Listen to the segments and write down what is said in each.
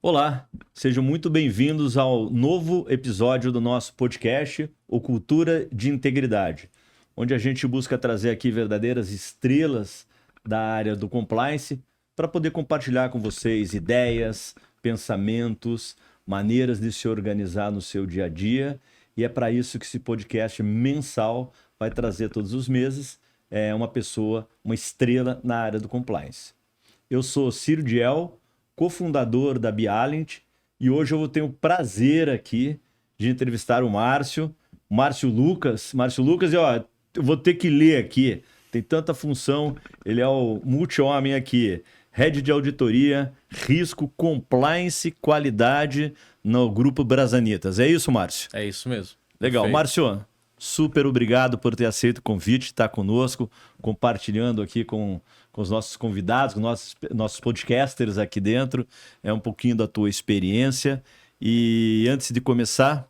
Olá, sejam muito bem-vindos ao novo episódio do nosso podcast, O Cultura de Integridade, onde a gente busca trazer aqui verdadeiras estrelas da área do compliance para poder compartilhar com vocês ideias, pensamentos, maneiras de se organizar no seu dia a dia. E é para isso que esse podcast mensal vai trazer todos os meses uma pessoa, uma estrela na área do compliance. Eu sou Ciro Diel, cofundador da Bialent, e hoje eu vou ter o prazer aqui de entrevistar o Márcio Lucas. Márcio Lucas, eu vou ter que ler aqui, tem tanta função, ele é o multi-homem aqui, Head de Auditoria, Risco, Compliance, Qualidade no Grupo Brasanitas. É isso, Márcio? É isso mesmo. Legal. Perfeito. Márcio, super obrigado por ter aceito o convite, estar conosco, compartilhando aqui com os nossos convidados, com nossos podcasters aqui dentro, um pouquinho da tua experiência. E antes de começar,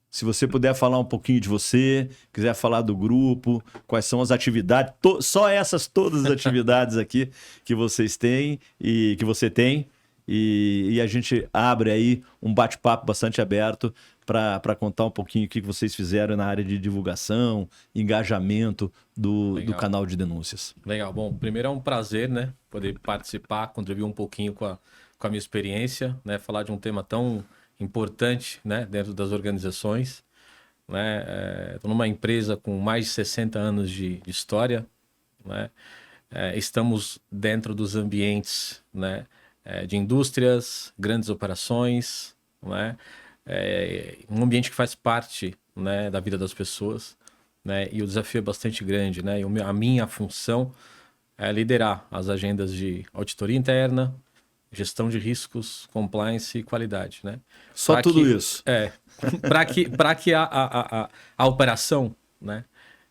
se você puder falar um pouquinho de você, quiser falar do grupo, quais são as atividades, só essas todas as atividades aqui que vocês têm e que você tem, e a gente abre aí um bate-papo bastante aberto para contar um pouquinho o que vocês fizeram na área de divulgação, engajamento do canal de denúncias. Legal. Bom, primeiro é um prazer, né, poder participar, contribuir um pouquinho com a minha experiência, né, falar de um tema tão importante, né, dentro das organizações. Estou numa empresa com mais de 60 anos de história, né, estamos dentro dos ambientes, né, de indústrias, grandes operações, né, um ambiente que faz parte, né, da vida das pessoas, né, e o desafio é bastante grande, né, e a minha função é liderar as agendas de auditoria interna, gestão de riscos, compliance e qualidade, né? Só tudo isso. Para que a operação, né,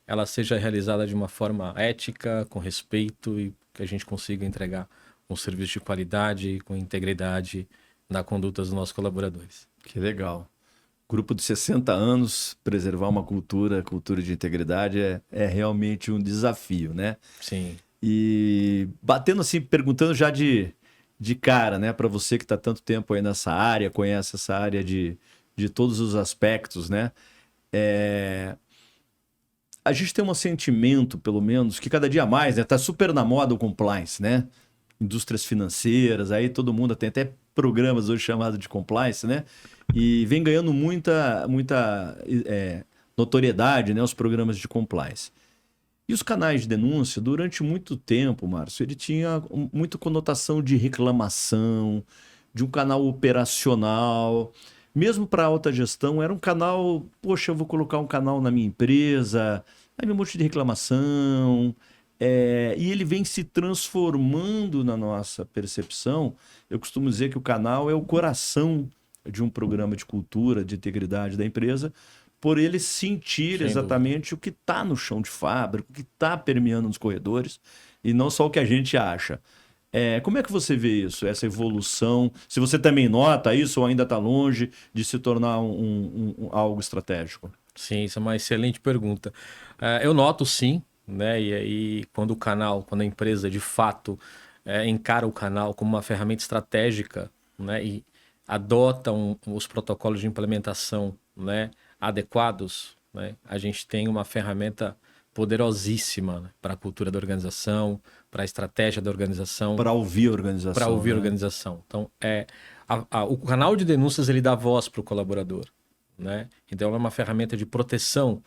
ela seja realizada de uma forma ética, com respeito e que a gente consiga entregar um serviço de qualidade, com integridade na conduta dos nossos colaboradores. Que legal. Grupo de 60 anos, preservar uma cultura de integridade é realmente um desafio, né? Sim. E batendo assim, perguntando já de cara, né, para você que está tanto tempo aí nessa área, conhece essa área de todos os aspectos, né? A gente tem um sentimento, pelo menos, que cada dia mais, né, tá super na moda o compliance, né? Indústrias financeiras, aí todo mundo tem até programas hoje chamados de compliance, né? E vem ganhando muita notoriedade, né, os programas de compliance. E os canais de denúncia, durante muito tempo, Márcio, ele tinha muita conotação de reclamação, de um canal operacional. Mesmo para alta gestão, era um canal, poxa, eu vou colocar um canal na minha empresa, aí um monte de reclamação. E ele vem se transformando na nossa percepção. Eu costumo dizer que o canal é o coração de um programa de cultura, de integridade da empresa, por ele sentir exatamente o que está no chão de fábrica, o que está permeando nos corredores, e não só o que a gente acha. Como é que você vê isso, essa evolução? Se você também nota isso ou ainda está longe de se tornar algo estratégico? Sim, isso é uma excelente pergunta. Eu noto sim, né? E aí quando a empresa de fato encara o canal como uma ferramenta estratégica, né? E adota os protocolos de implementação, né, adequados, né? A gente tem uma ferramenta poderosíssima, né, para a cultura da organização, para a estratégia da organização. Para ouvir a organização. Para ouvir a organização. Então, o canal de denúncias ele dá voz para o colaborador, né? Então, é uma ferramenta de proteção,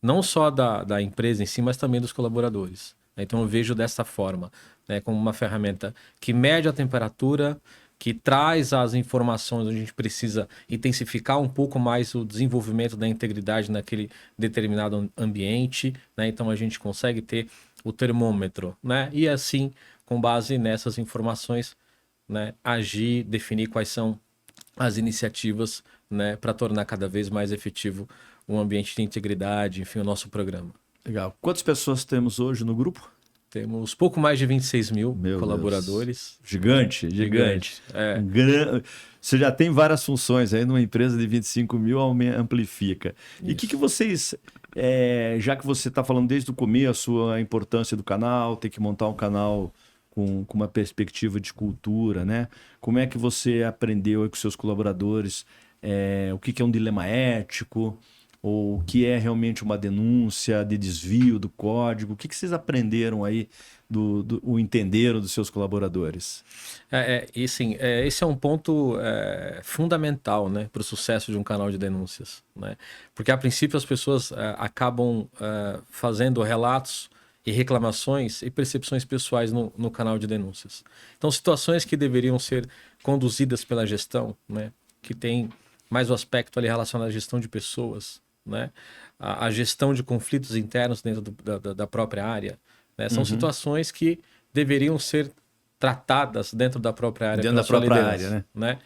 não só da empresa em si, mas também dos colaboradores. Então, eu vejo dessa forma, né, como uma ferramenta que mede a temperatura, que traz as informações onde a gente precisa intensificar um pouco mais o desenvolvimento da integridade naquele determinado ambiente, né? Então a gente consegue ter o termômetro, né? E assim, com base nessas informações, né, agir, definir quais são as iniciativas, né, para tornar cada vez mais efetivo um ambiente de integridade, enfim, o nosso programa. Legal. Quantas pessoas temos hoje no grupo? Temos pouco mais de 26 mil colaboradores. Deus. Gigante. Você já tem várias funções aí numa empresa de 25 mil, amplifica. Isso. E o que vocês, já que você está falando desde o começo, a importância do canal, ter que montar um canal com uma perspectiva de cultura, né? Como é que você aprendeu aí com seus colaboradores o que é um dilema ético, ou o que é realmente uma denúncia de desvio do código? O que vocês aprenderam aí, o entenderam dos seus colaboradores? E sim, esse é um ponto fundamental, né, para o sucesso de um canal de denúncias, né? Porque a princípio as pessoas acabam fazendo relatos e reclamações e percepções pessoais no canal de denúncias. Então, situações que deveriam ser conduzidas pela gestão, né, que tem mais o aspecto ali relacionado à gestão de pessoas, né, a gestão de conflitos internos dentro da própria área, né, são situações que deveriam ser tratadas dentro da própria área, dentro da própria área, né?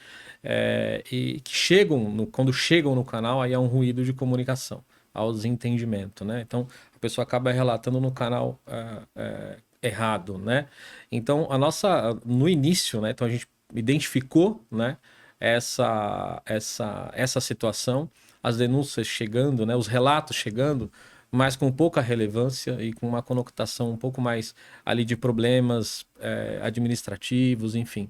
E que chegam, quando chegam no canal, aí há um ruído de comunicação, há o desentendimento, né? Então, a pessoa acaba relatando no canal errado, né? Então, no início, né? Então, a gente identificou, né? Essa situação, as denúncias chegando, né? Os relatos chegando, mas com pouca relevância e com uma conotação um pouco mais ali de problemas administrativos, enfim.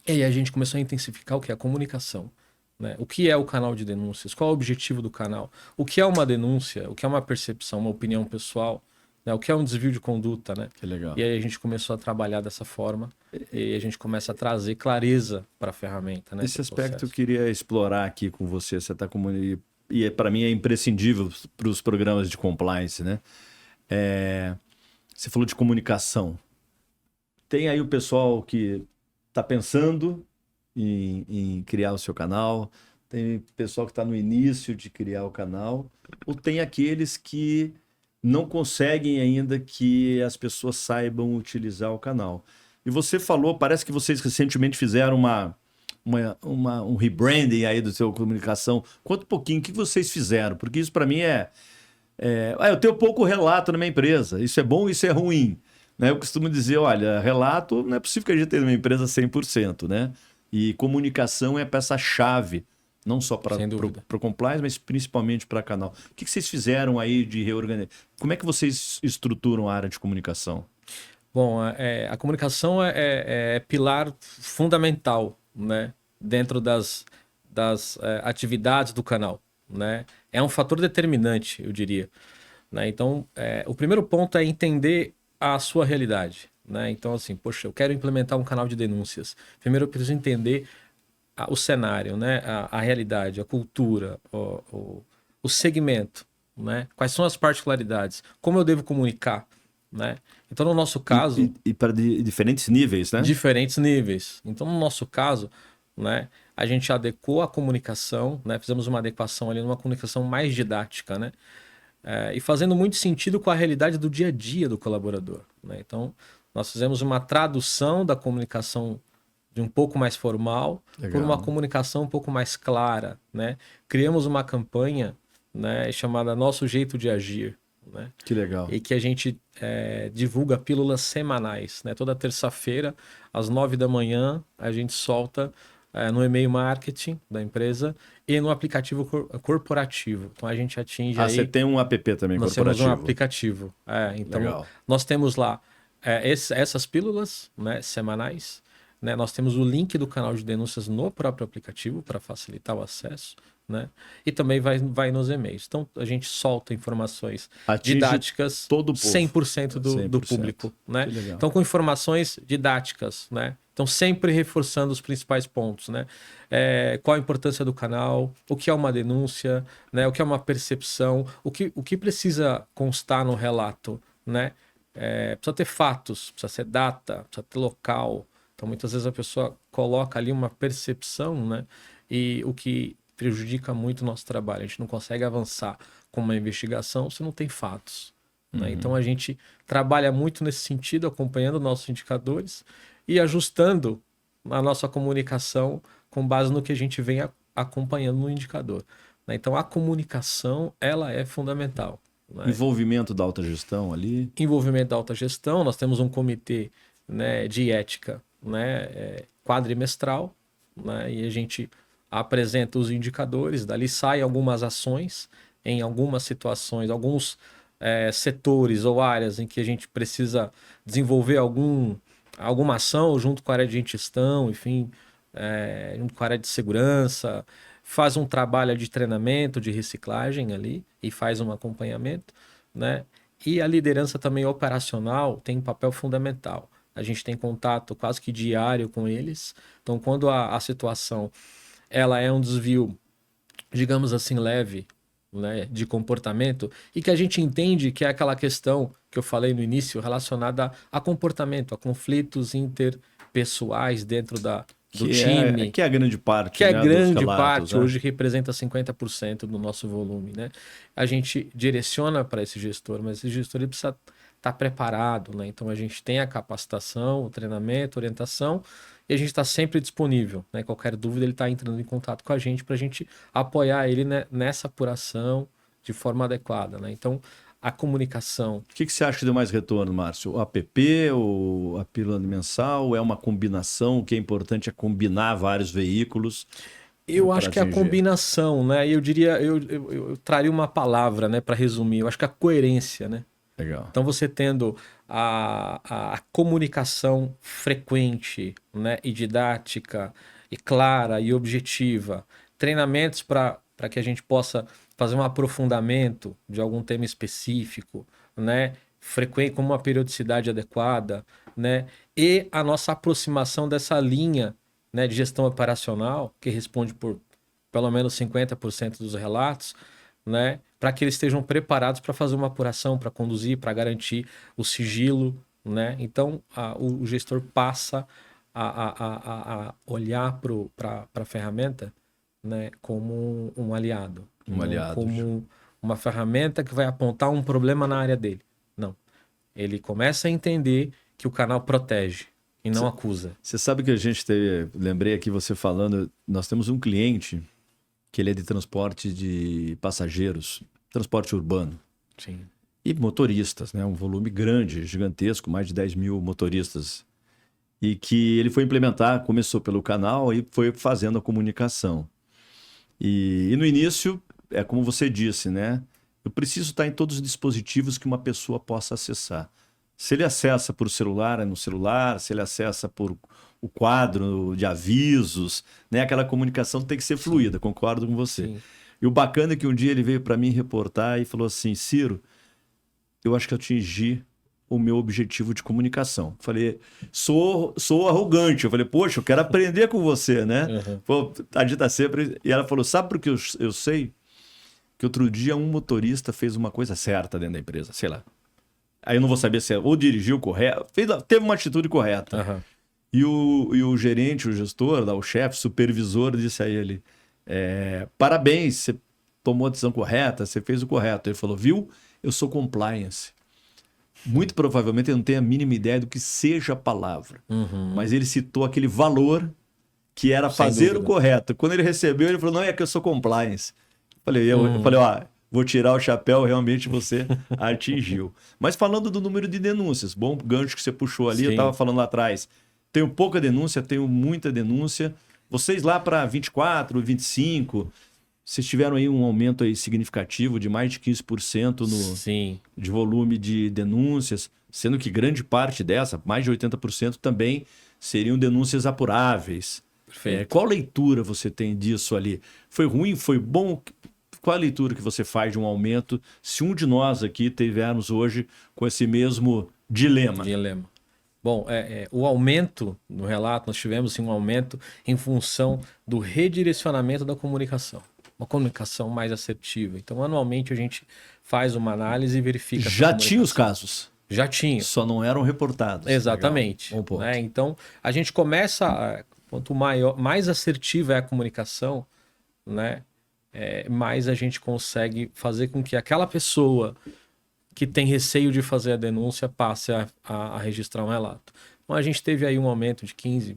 E aí a gente começou a intensificar o que é a comunicação, né? O que é o canal de denúncias? Qual é o objetivo do canal? O que é uma denúncia? O que é uma percepção, uma opinião pessoal? Né? O que é um desvio de conduta, né? Que legal. E aí a gente começou a trabalhar dessa forma e a gente começa a trazer clareza para a ferramenta, né? Esse aspecto eu queria explorar aqui com você. Você está comunicando, e para mim é imprescindível para os programas de compliance, né? Você falou de comunicação. Tem aí o pessoal que está pensando em criar o seu canal, tem pessoal que está no início de criar o canal, ou tem aqueles que não conseguem ainda que as pessoas saibam utilizar o canal. E você falou, parece que vocês recentemente fizeram um rebranding aí do seu comunicação. Conta um pouquinho o que vocês fizeram, porque isso para mim eu tenho pouco relato na minha empresa. Isso é bom, isso é ruim. Né? Eu costumo dizer, olha, relato, não é possível que a gente tenha uma empresa 100%, né? E comunicação é peça-chave, não só para o compliance, mas principalmente para canal. O que vocês fizeram aí de reorganizar? Como é que vocês estruturam a área de comunicação? Bom, a comunicação é pilar fundamental, né? Dentro das atividades do canal, né? É um fator determinante, eu diria. Né? Então, o primeiro ponto é entender a sua realidade. Né? Então, assim, poxa, eu quero implementar um canal de denúncias. Primeiro eu preciso entender o cenário, né? A realidade, a cultura, o segmento, né? Quais são as particularidades, como eu devo comunicar, né? Então, no nosso caso... E para diferentes níveis, né? Diferentes níveis. Então, no nosso caso, né, a gente adequou a comunicação, né? Fizemos uma adequação ali numa comunicação mais didática, né? E fazendo muito sentido com a realidade do dia a dia do colaborador. Né? Então, nós fizemos uma tradução da comunicação de um pouco mais formal por uma comunicação um pouco mais clara. Né? Criamos uma campanha, né, chamada Nosso Jeito de Agir. Né? Que legal. E que a gente divulga pílulas semanais. Né? Toda terça-feira, às 9 da manhã, a gente solta no e-mail marketing da empresa e no aplicativo corporativo. Então a gente atinge aí... você tem um app também nós corporativo. Nós temos um aplicativo. Então legal. Nós temos lá essas pílulas, né, semanais. Né? Nós temos o link do canal de denúncias no próprio aplicativo para facilitar o acesso. Né? E também vai nos e-mails. Então a gente solta informações didáticas todo o povo. 100% do público. Né? Então com informações didáticas, né? Então sempre reforçando os principais pontos, né? Qual a importância do canal, o que é uma denúncia, né? O que é uma percepção, o que precisa constar no relato, né? Precisa ter fatos, precisa ser data, precisa ter local. Então muitas vezes a pessoa coloca ali uma percepção, né? E o que prejudica muito o nosso trabalho. A gente não consegue avançar com uma investigação se não tem fatos. Né? Então a gente trabalha muito nesse sentido, acompanhando nossos indicadores e ajustando a nossa comunicação com base no que a gente vem acompanhando no indicador. Né? Então a comunicação, ela é fundamental. Né? Envolvimento da alta gestão ali. Envolvimento da alta gestão. Nós temos um comitê, né, de ética, né, quadrimestral, né, e a gente apresenta os indicadores, dali saem algumas ações em algumas situações, alguns setores ou áreas em que a gente precisa desenvolver algum alguma ação junto com a área de gestão, enfim, junto com a área de segurança, faz um trabalho de treinamento, de reciclagem ali e faz um acompanhamento, né? E a liderança também operacional tem um papel fundamental. A gente tem contato quase que diário com eles. Então, quando a situação ela é um desvio, digamos assim, leve, né, de comportamento, e que a gente entende que é aquela questão que eu falei no início relacionada a comportamento, a conflitos interpessoais dentro do time. Que é a grande parte, Que é né, grande dos relatos, parte, hoje representa 50% do nosso volume, né? A gente direciona para esse gestor, mas esse gestor ele precisa estar preparado, né? Então a gente tem a capacitação, o treinamento, a orientação, e a gente está sempre disponível, né? Qualquer dúvida ele está entrando em contato com a gente para a gente apoiar ele, né, nessa apuração de forma adequada, né? Então a comunicação. O que você acha que deu mais retorno, Márcio? O app, ou a pílula mensal? É uma combinação? O que é importante é combinar vários veículos? Eu acho que é a combinação, né? Eu diria, eu traria uma palavra, né, para resumir. Eu acho que a coerência, né? Legal. Então você tendo a comunicação frequente, né, e didática, e clara e objetiva, treinamentos para que a gente possa fazer um aprofundamento de algum tema específico, né, frequente, com uma periodicidade adequada, né, e a nossa aproximação dessa linha, né, de gestão operacional, que responde por pelo menos 50% dos relatos, né, para que eles estejam preparados para fazer uma apuração, para conduzir, para garantir o sigilo, né? Então o gestor passa a olhar para a ferramenta, né, como um aliado, como uma ferramenta que vai apontar um problema na área dele. Não, ele começa a entender que o canal protege e não acusa. Você sabe que a gente teve, lembrei aqui você falando, nós temos um cliente que ele é de transporte de passageiros, transporte urbano. Sim. E motoristas, né? Um volume grande, gigantesco, mais de 10 mil motoristas. E que ele foi implementar, começou pelo canal e foi fazendo a comunicação. E no início, é como você disse, né? Eu preciso estar em todos os dispositivos que uma pessoa possa acessar. Se ele acessa por celular, é no celular. Se ele acessa por o quadro de avisos, né? Aquela comunicação tem que ser fluida, concordo com você. Sim. E o bacana é que um dia ele veio para mim reportar e falou assim: Ciro, eu acho que eu atingi o meu objetivo de comunicação. Falei, sou arrogante. Eu falei, poxa, eu quero aprender com você, né? Uhum. Pô, a gente tá sempre... E ela falou, sabe por que eu sei? Que outro dia um motorista fez uma coisa certa dentro da empresa, sei lá. Aí eu não vou saber se ou dirigiu correto, teve uma atitude correta. Uhum. E o gerente, o gestor, o chefe, supervisor, disse a ele, parabéns, você tomou a decisão correta, você fez o correto. Ele falou, viu? Eu sou compliance. Muito provavelmente ele não tem a mínima ideia do que seja a palavra. Uhum. Mas ele citou aquele valor que era fazer o correto. Quando ele recebeu, ele falou, não, é que eu sou compliance. Eu falei, vou tirar o chapéu, realmente você atingiu. Mas falando do número de denúncias, bom gancho que você puxou ali, sim. Eu estava falando lá atrás. Tenho pouca denúncia, tenho muita denúncia. Vocês lá para 24, 25, vocês tiveram aí um aumento aí significativo de mais de 15% de volume de denúncias, sendo que grande parte dessa, mais de 80%, também seriam denúncias apuráveis. Perfeito. Qual leitura você tem disso ali? Foi ruim? Foi bom? Qual a leitura que você faz de um aumento, se um de nós aqui tivermos hoje com esse mesmo dilema? Bom, o aumento no relato, nós tivemos sim, um aumento em função do redirecionamento da comunicação. Uma comunicação mais assertiva. Então, anualmente, a gente faz uma análise e verifica... Já tinha os casos? Já tinha. Só não eram reportados. Exatamente. Né? Então, a gente começa... Quanto mais assertiva é a comunicação, né? Mais a gente consegue fazer com que aquela pessoa que tem receio de fazer a denúncia passe a registrar um relato. Então, a gente teve aí um aumento de 15%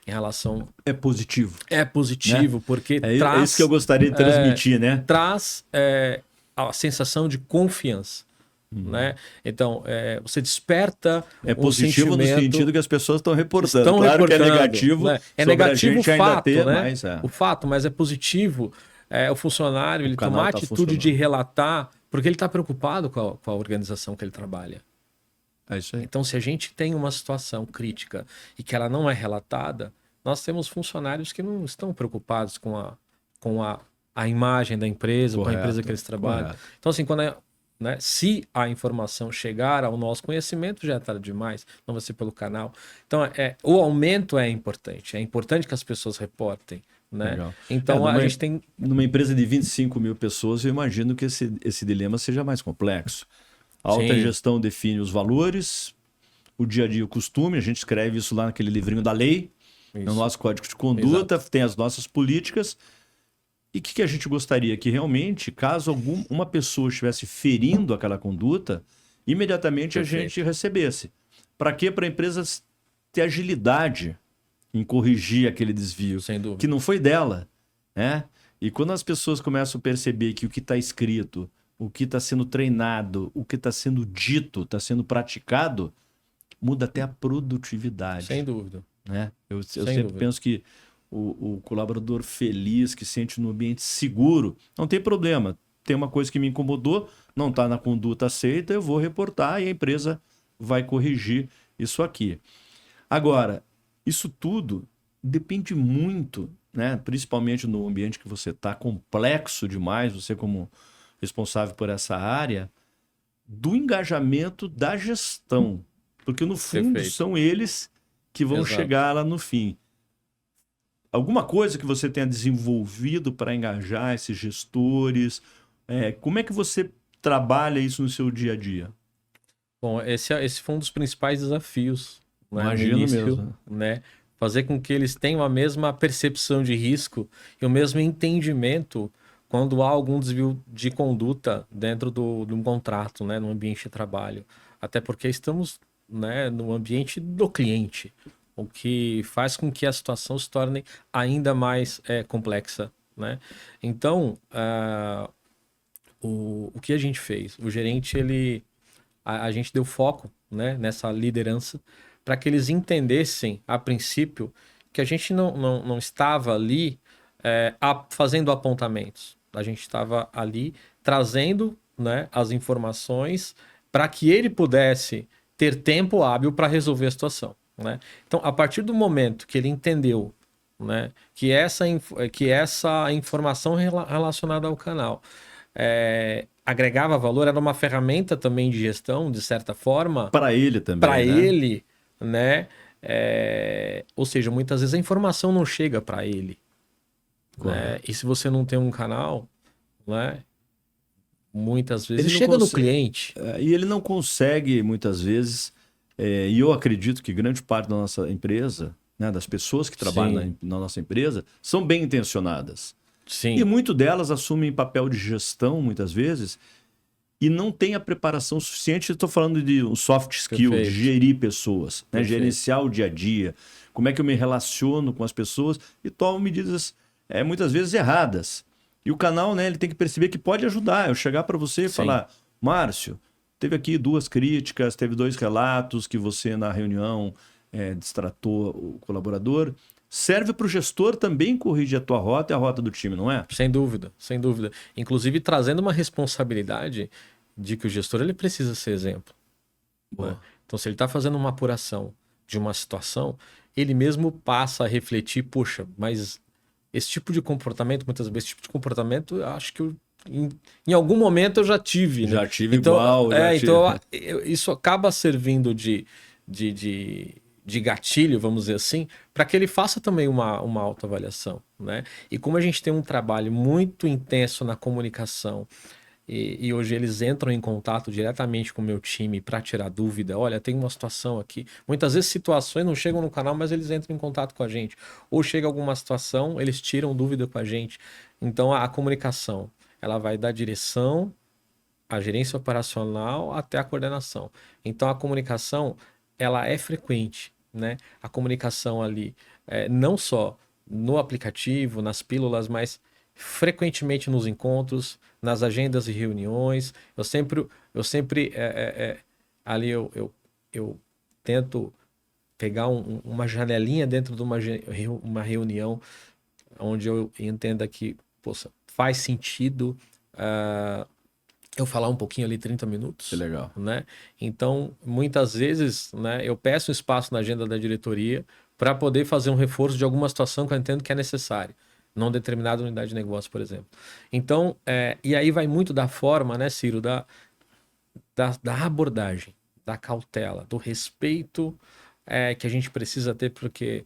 em relação... É positivo. É positivo, né? Porque traz... É isso que eu gostaria de transmitir, né? Traz a sensação de confiança. Né? Então, você desperta positivo no sentido que as pessoas estão reportando. Claro que é negativo. Né? É negativo o fato, né? Mas, o fato, mas é positivo o funcionário ele tomar a atitude de relatar, porque ele está preocupado com a organização que ele trabalha. É isso aí. Então, se a gente tem uma situação crítica e que ela não é relatada, nós temos funcionários que não estão preocupados com a imagem da empresa, com a empresa que eles trabalham. Correto. Então, assim, né, se a informação chegar ao nosso conhecimento, já é tarde demais, não vai ser pelo canal. Então, o aumento é importante que as pessoas reportem. Né? Legal. Então, a gente tem... Numa empresa de 25 mil pessoas, eu imagino que esse dilema seja mais complexo. A alta Sim. gestão define os valores, o dia a dia, o costume, a gente escreve isso lá naquele livrinho da lei, no Isso. nosso código de conduta, Exato. tem as nossas políticas. E o que a gente gostaria? Que realmente, caso uma pessoa estivesse ferindo aquela conduta, imediatamente Perfeito. a gente recebesse. Para quê? Para a empresa ter agilidade em corrigir aquele desvio, Sem dúvida. que não foi dela, né? E quando as pessoas começam a perceber que o que está escrito, o que está sendo treinado, o que está sendo dito, está sendo praticado, muda até a produtividade. Sem dúvida. Né? Eu Sem sempre dúvida. penso que o colaborador feliz, que sente no ambiente seguro, não tem problema. Tem uma coisa que me incomodou, não está na conduta aceita, eu vou reportar e a empresa vai corrigir isso aqui. Agora, isso tudo depende muito, né? Principalmente no ambiente que você está, complexo demais, você como responsável por essa área, do engajamento da gestão. Porque no fundo Perfeito. são eles que vão Exato. chegar lá no fim. Alguma coisa que você tenha desenvolvido para engajar esses gestores? Como é que você trabalha isso no seu dia a dia? Bom, esse foi um dos principais desafios, né, no Imagino início, mesmo. né? Fazer com que eles tenham a mesma percepção de risco e o mesmo entendimento quando há algum desvio de conduta dentro de um contrato, né, no ambiente de trabalho. Até porque estamos, né, no ambiente do cliente, o que faz com que a situação se torne ainda mais complexa, né? Então, o que a gente fez? O gerente, a gente deu foco, né, nessa liderança para que eles entendessem, a princípio, que a gente não estava ali fazendo apontamentos. A gente estava ali trazendo, né, as informações para que ele pudesse ter tempo hábil para resolver a situação. Né? Então, a partir do momento que ele entendeu, né, que essa informação relacionada ao canal agregava valor, era uma ferramenta também de gestão, de certa forma. Para ele também, Para né? ele, né? Ou seja, muitas vezes a informação não chega para ele. Né? E se você não tem um canal, né? Muitas vezes Ele não chega no consegue- cliente. E ele não consegue, muitas vezes, e eu acredito que grande parte da nossa empresa, né, das pessoas que trabalham Sim. na nossa empresa, são bem intencionadas. Sim. E muito delas assumem papel de gestão, muitas vezes, e não tem a preparação suficiente. Estou falando de um soft skill, de Perfeito. gerir pessoas, né? Perfeito. Gerenciar o dia a dia, como é que eu me relaciono com as pessoas e tomo medidas muitas vezes erradas. E o canal, né, ele tem que perceber que pode ajudar. Eu chegar para você e Sim. falar, Márcio, teve aqui 2 críticas, teve 2 relatos que você na reunião destratou o colaborador. Serve para o gestor também corrigir a tua rota e a rota do time, não é? Sem dúvida, sem dúvida. Inclusive trazendo uma responsabilidade de que o gestor ele precisa ser exemplo. Né? Então, se ele está fazendo uma apuração de uma situação, ele mesmo passa a refletir, poxa, mas esse tipo de comportamento, muitas vezes, esse tipo de comportamento, eu acho que em algum momento eu já tive. Já né? tive então, igual. Então, isso acaba servindo de gatilho, vamos dizer assim, para que ele faça também uma autoavaliação. Né? E como a gente tem um trabalho muito intenso na comunicação, e hoje eles entram em contato diretamente com o meu time para tirar dúvida. Olha, tem uma situação aqui. Muitas vezes situações não chegam no canal, mas eles entram em contato com a gente. Ou chega alguma situação, eles tiram dúvida com a gente. Então a comunicação, ela vai da direção, a gerência operacional até a coordenação. Então a comunicação, ela é frequente, né? A comunicação ali, não só no aplicativo, nas pílulas, mas frequentemente nos encontros, nas agendas e reuniões. Eu sempre ali eu tento pegar uma janelinha dentro de uma reunião onde eu entenda que, poxa, faz sentido eu falar um pouquinho ali 30 minutos. Que legal. Né? Então, muitas vezes, né, eu peço espaço na agenda da diretoria para poder fazer um reforço de alguma situação que eu entendo que é necessário, não determinada unidade de negócio, por exemplo. Então, e aí vai muito da forma, né, Ciro, da abordagem, da cautela, do respeito que a gente precisa ter, porque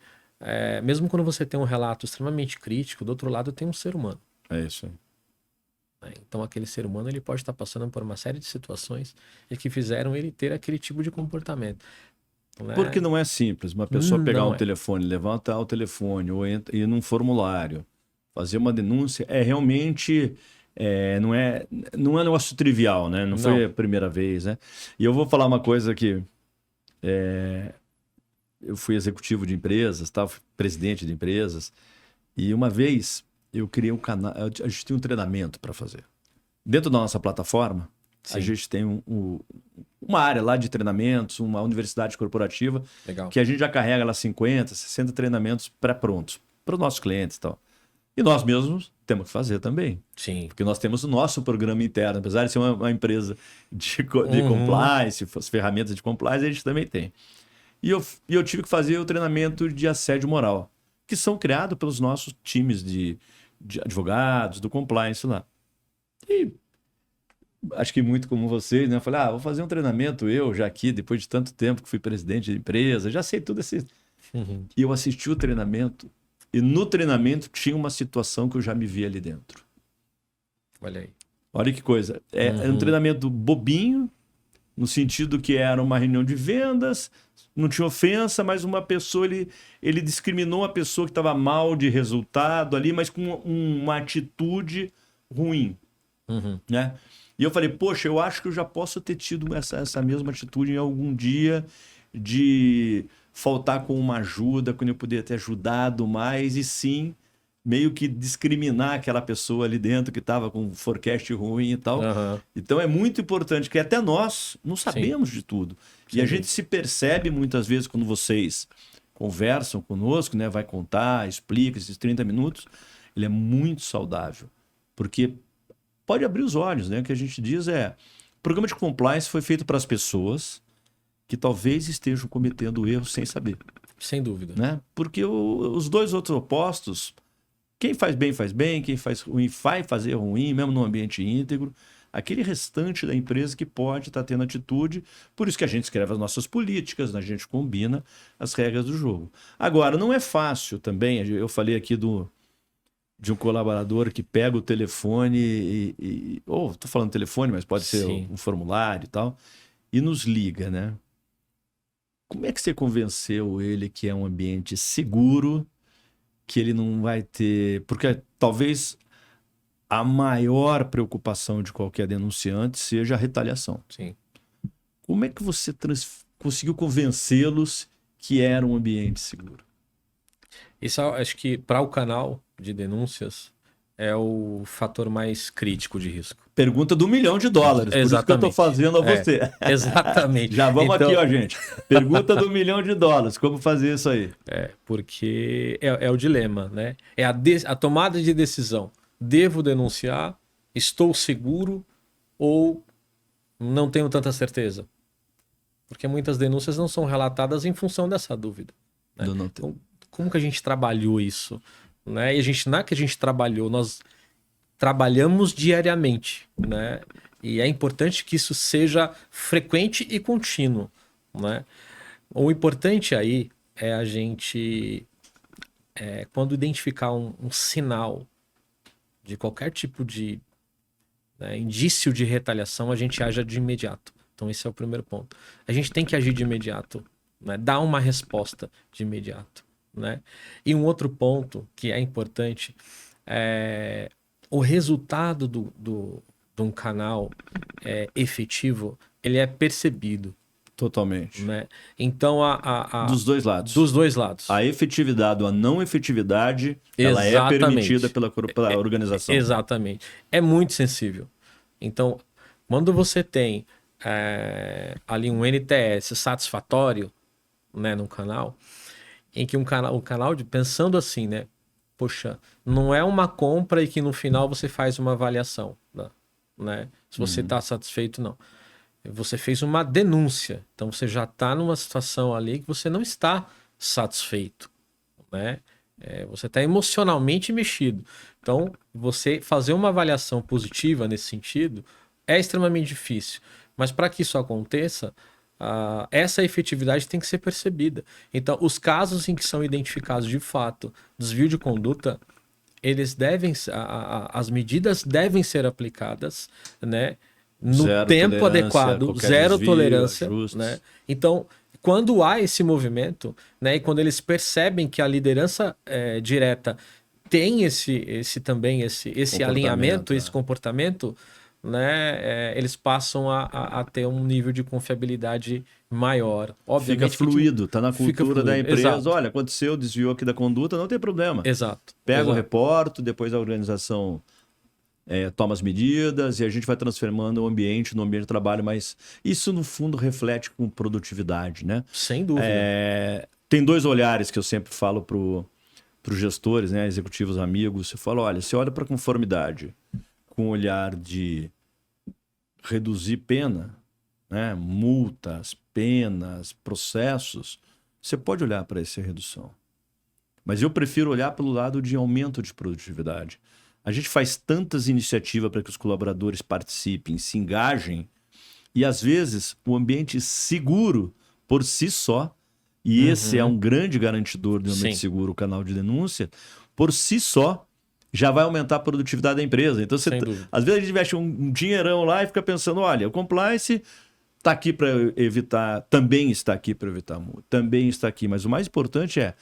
mesmo quando você tem um relato extremamente crítico, do outro lado tem um ser humano. É isso aí. Então aquele ser humano ele pode estar passando por uma série de situações e que fizeram ele ter aquele tipo de comportamento. Né? Porque não é simples. Uma pessoa pegar Não um telefone, levantar o telefone ou ir num formulário, fazer uma denúncia, realmente não é um negócio trivial, né? Não foi a primeira vez, né? E eu vou falar uma coisa que eu fui executivo de empresas, fui presidente de empresas, e uma vez eu criei um canal, a gente tinha um treinamento para fazer. Dentro da nossa plataforma, a gente tem uma área lá de treinamentos, uma universidade corporativa, que a gente já carrega lá 50, 60 treinamentos pré-prontos para os nossos clientes e tal. E nós mesmos temos que fazer também. Sim. Porque nós temos o nosso programa interno. Apesar de ser uma empresa de compliance, as ferramentas de compliance, a gente também tem. E eu tive que fazer o treinamento de assédio moral, que são criados pelos nossos times de advogados, do compliance lá. E acho que muito como vocês, né? Eu falei, vou fazer um treinamento eu, já aqui, depois de tanto tempo que fui presidente de empresa, já sei tudo esse... E eu assisti o treinamento, e no treinamento tinha uma situação que eu já me vi ali dentro. Olha aí. Olha que coisa. É um treinamento bobinho, no sentido que era uma reunião de vendas, não tinha ofensa, mas uma pessoa, ele discriminou a pessoa que estava mal de resultado ali, mas com uma atitude ruim, né? E eu falei, poxa, eu acho que eu já posso ter tido essa mesma atitude em algum dia de faltar com uma ajuda, quando eu poderia ter ajudado mais, e sim, meio que discriminar aquela pessoa ali dentro que estava com um forecast ruim e tal. Então é muito importante que até nós não sabemos de tudo. E a gente se percebe muitas vezes quando vocês conversam conosco, né? Vai contar, explica esses 30 minutos. Ele é muito saudável. Porque pode abrir os olhos, né? O que a gente diz o programa de compliance foi feito para as pessoas que talvez estejam cometendo erros sem saber. Sem dúvida. Né? Porque os dois outros opostos, quem faz bem, quem faz ruim vai fazer ruim, mesmo no ambiente íntegro. Aquele restante da empresa que pode estar tendo atitude, por isso que a gente escreve as nossas políticas, a gente combina as regras do jogo. Agora, não é fácil também, eu falei aqui de um colaborador que pega o telefone estou falando telefone, mas pode ser um formulário e tal, e nos liga, né? Como é que você convenceu ele que é um ambiente seguro, que ele não vai ter... Porque talvez a maior preocupação de qualquer denunciante seja a retaliação. Sim. Como é que você conseguiu convencê-los que era um ambiente seguro? Isso acho que para o canal de denúncias é o fator mais crítico de risco. Pergunta do $1 milhão. Por isso que eu estou fazendo a você. Exatamente. Já vamos aqui, gente. Pergunta do $1 milhão. Como fazer isso aí? Porque é o dilema, né? É a tomada de decisão. Devo denunciar? Estou seguro? Ou não tenho tanta certeza? Porque muitas denúncias não são relatadas em função dessa dúvida. Né? Então, como que a gente trabalhou isso? Né? E não é que a gente trabalhou, nós trabalhamos diariamente, né? E é importante que isso seja frequente e contínuo, né? O importante aí é a gente, quando identificar um sinal de qualquer tipo de indício de retaliação, a gente age de imediato. Então esse é o primeiro ponto. A gente tem que agir de imediato, né? Dar uma resposta de imediato. Né? E um outro ponto que é importante é o resultado de um canal efetivo, ele é percebido. Totalmente. Né? Então, dos dois lados. Dos dois lados. A efetividade ou a não efetividade, ela é permitida pela organização. Exatamente. É muito sensível. Então, quando você tem ali um NTS satisfatório, né, no canal, em que um canal pensando assim, né? Poxa, não é uma compra e que no final você faz uma avaliação. Né? né? Se você está satisfeito, não. Você fez uma denúncia, então você já está numa situação ali que você não está satisfeito, né? Você está emocionalmente mexido. Então, você fazer uma avaliação positiva nesse sentido é extremamente difícil. Mas para que isso aconteça, essa efetividade tem que ser percebida. Então, os casos em que são identificados de fato desvio de conduta, eles devem, as medidas devem ser aplicadas, né, no Zero tempo tolerância, adequado, qualquer zero desvio, tolerância, ajustes. né? Então, quando há esse movimento, né, e quando eles percebem que a liderança direta tem esse alinhamento, esse comportamento, né, eles passam a ter um nível de confiabilidade maior. Obviamente, fica fluido, está na cultura da empresa. Exato. Olha, aconteceu, desviou aqui da conduta, não tem problema. Exato. Pega o reporto, depois a organização toma as medidas e a gente vai transformando o ambiente no ambiente de trabalho, mas isso no fundo reflete com produtividade, né? Sem dúvida. Tem dois olhares que eu sempre falo para os gestores, né, executivos amigos. Eu falo, olha, você olha para a conformidade com o olhar de reduzir pena, né, multas, penas, processos, você pode olhar para essa redução. Mas eu prefiro olhar pelo lado de aumento de produtividade. A gente faz tantas iniciativas para que os colaboradores participem, se engajem, e às vezes o ambiente seguro por si só, e esse é um grande garantidor do ambiente seguro, o canal de denúncia, por si só já vai aumentar a produtividade da empresa. Então, às vezes a gente investe um dinheirão lá e fica pensando, olha, o compliance está aqui para evitar, também está aqui para evitar multa, também está aqui, mas o mais importante é,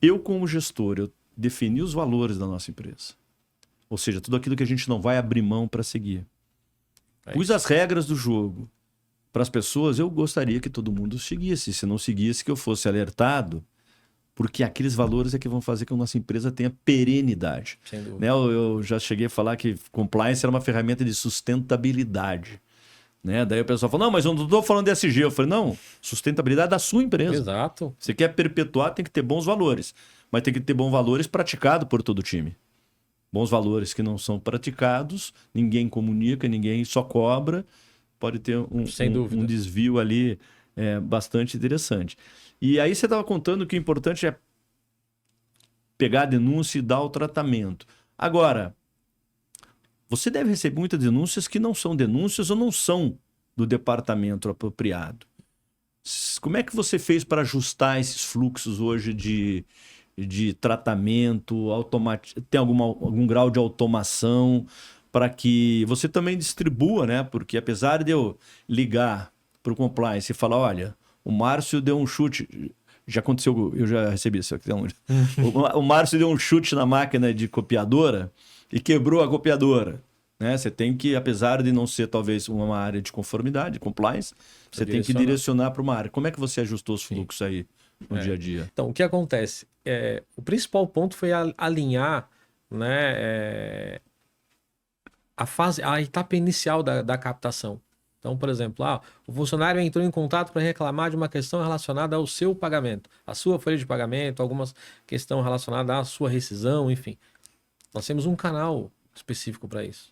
eu como gestor, eu definir os valores da nossa empresa. Ou seja, tudo aquilo que a gente não vai abrir mão para seguir. Pus as regras do jogo para as pessoas, eu gostaria que todo mundo seguisse. Se não seguisse, que eu fosse alertado, porque aqueles valores é que vão fazer com que a nossa empresa tenha perenidade. Sem dúvida. Né? Eu já cheguei a falar que compliance era uma ferramenta de sustentabilidade. Né? Daí o pessoal falou, não, mas eu não estou falando de SG. Eu falei, não, sustentabilidade da sua empresa. Exato. Você quer perpetuar, tem que ter bons valores. Mas tem que ter bons valores praticados por todo o time. Bons valores que não são praticados, ninguém comunica, ninguém só cobra, pode ter um desvio ali bastante interessante. E aí você estava contando que o importante é pegar a denúncia e dar o tratamento. Agora, você deve receber muitas denúncias que não são denúncias ou não são do departamento apropriado. Como é que você fez para ajustar esses fluxos hoje de tratamento, tem algum grau de automação para que você também distribua, né? Porque apesar de eu ligar para o compliance e falar, olha, o Márcio deu um chute, já aconteceu, eu já recebi isso aqui. O Márcio deu um chute na máquina de copiadora e quebrou a copiadora. Né? Você tem que, apesar de não ser talvez uma área de conformidade, compliance, você tem que direcionar para uma área. Como é que você ajustou os fluxos aí no dia a dia? Então, o que acontece? O principal ponto foi alinhar, né, a etapa inicial da captação. Então, por exemplo, o funcionário entrou em contato para reclamar de uma questão relacionada ao seu pagamento, a sua folha de pagamento, algumas questões relacionadas à sua rescisão, enfim. Nós temos um canal específico para isso.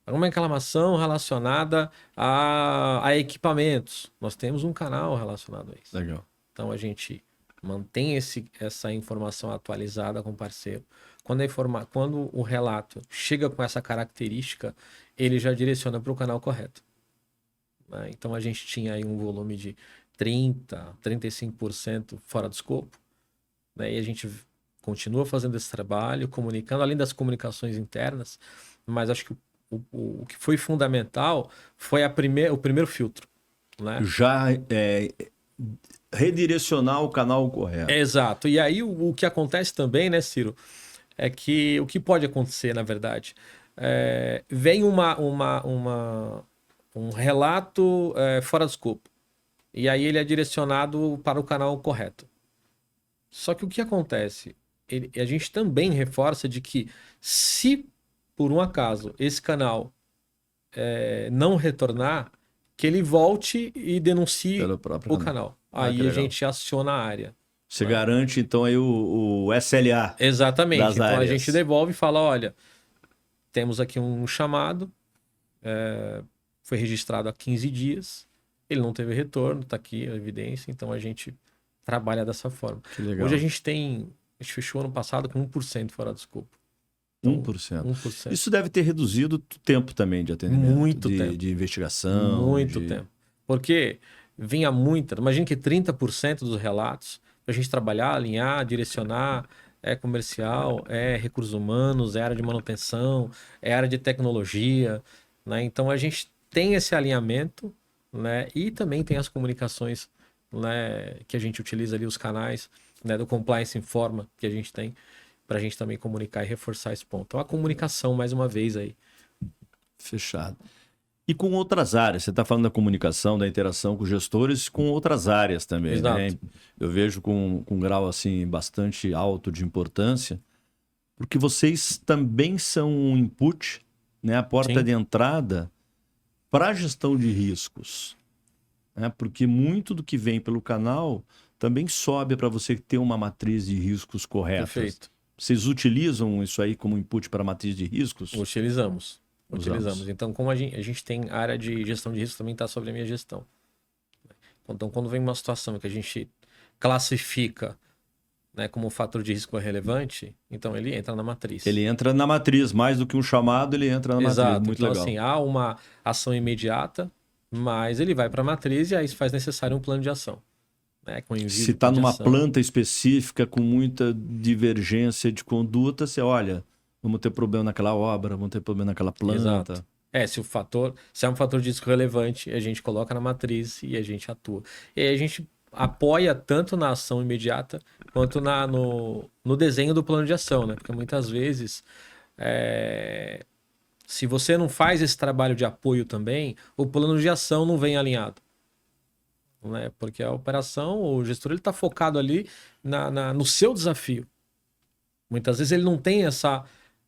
Alguma reclamação relacionada a equipamentos, nós temos um canal relacionado a isso. Legal. Então, a gente mantém essa informação atualizada com o parceiro. Quando o relato chega com essa característica, ele já direciona para o canal correto. Né? Então, a gente tinha aí um volume de 30%, 35% fora do escopo. Né? E a gente continua fazendo esse trabalho, comunicando, além das comunicações internas, mas acho que o que foi fundamental foi o primeiro filtro. Né? Já redirecionar o canal correto. Exato. E aí o que acontece também, né, Ciro, é que o que pode acontecer, na verdade, vem um relato fora do escopo. E aí ele é direcionado para o canal correto. Só que o que acontece? A gente também reforça de que se, por um acaso, esse canal não retornar, que ele volte e denuncie o canal. Aí a gente aciona a área. Você garante, então, aí o SLA. Exatamente. Das então áreas. a gente devolve e fala, olha, temos aqui um chamado, foi registrado há 15 dias, ele não teve retorno, está aqui a evidência, então a gente trabalha dessa forma. Que legal. Hoje a gente fechou ano passado com 1% fora do escopo. Então, 1%. 1%. Isso deve ter reduzido o tempo também de atendimento. Muito tempo. De investigação. Muito tempo. Porque vinha imagina que 30% dos relatos, a gente trabalhar, alinhar, direcionar, é comercial, é recursos humanos, é área de manutenção, é área de tecnologia, né? Então a gente tem esse alinhamento, né? E também tem as comunicações, né? Que a gente utiliza ali, os canais, né? Do Compliance Informa que a gente tem, para a gente também comunicar e reforçar esse ponto. Então a comunicação, mais uma vez aí. Fechado. E com outras áreas, você está falando da comunicação, da interação com gestores, com outras áreas também, Exato. né? Eu vejo com um grau assim bastante alto de importância, porque vocês também são um input, né? A porta Sim. de entrada para a gestão de riscos, né? Porque muito do que vem pelo canal também sobe para você ter uma matriz de riscos correta. Perfeito. Vocês utilizam isso aí como input para a matriz de riscos? Utilizamos. Usamos. Então, como a gente tem a área de gestão de risco, também está sobre a minha gestão. Então, quando vem uma situação que a gente classifica, né, como um fator de risco relevante, então ele entra na matriz. Ele entra na matriz, mais do que um chamado, ele entra na Exato. matriz. Muito Então, legal. assim, há uma ação imediata, mas ele vai para a matriz e aí faz necessário um plano de ação. Né, com envio Se de está plano de numa ação. planta específica com muita divergência de conduta, você olha, vamos ter problema naquela obra, vamos ter problema naquela planta. Exato. Se é um fator de risco relevante, a gente coloca na matriz e a gente atua. E aí a gente apoia tanto na ação imediata quanto no desenho do plano de ação, né? Porque muitas vezes, se você não faz esse trabalho de apoio também, o plano de ação não vem alinhado. Né? Porque a operação, o gestor, ele está focado ali no seu desafio. Muitas vezes ele não tem